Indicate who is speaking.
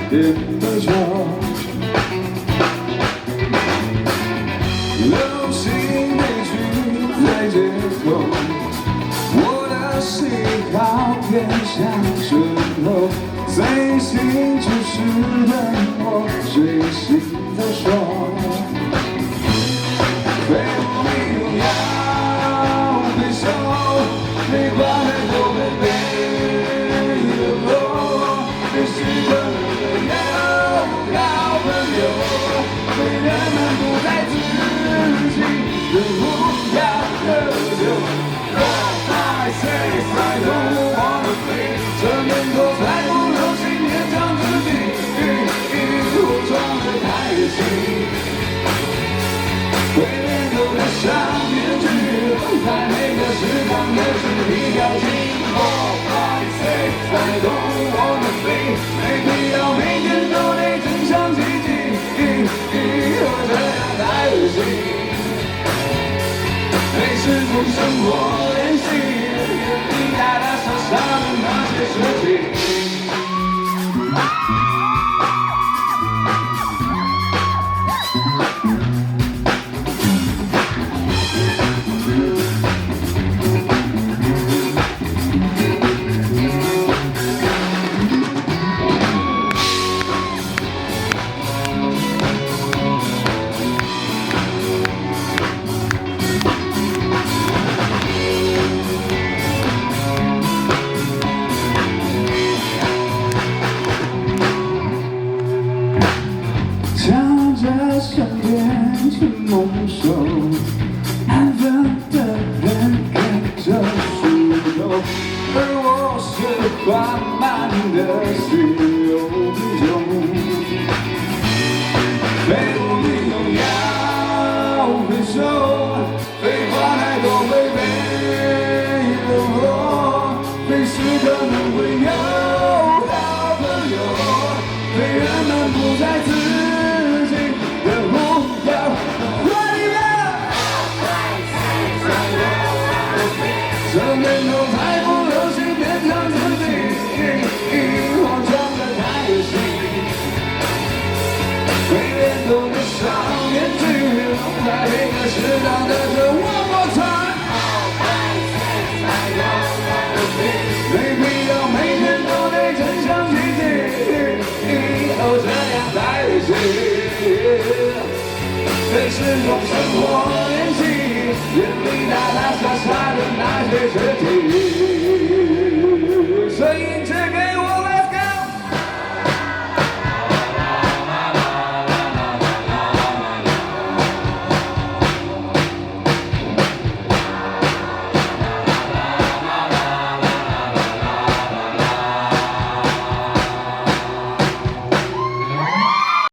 Speaker 1: 点的酒，流行歌曲在街头，我的喜好偏向顺流，随性就是任我随心的说。非我不要回首，没话太多被背落，没时刻的好朋友，对人们不再自己的不要喝酒。I say I don't wanna be， 这年头才不流行勉强自己，我装得太细。会面都戴上面具，在每个时光的实体表情。I say I don't wanna be， 没必要每天都得争相积极，我这样太恶心。没事从生活练习，你大大小小的那些事情。向着身边去蒙受，安分的人跟着树头，而我是缓慢的心有贫穷。没有理由要分手，废话太多会被冷落，随时可能会有好朋友，对人们不再自这年头才不流行勉强自己，我装得太有戏。会脸都戴上面具，在每个适当的这one more time。没必要每天都得争相积极，这样太恶心。随时从生活练习，远离大大小小的那些事情。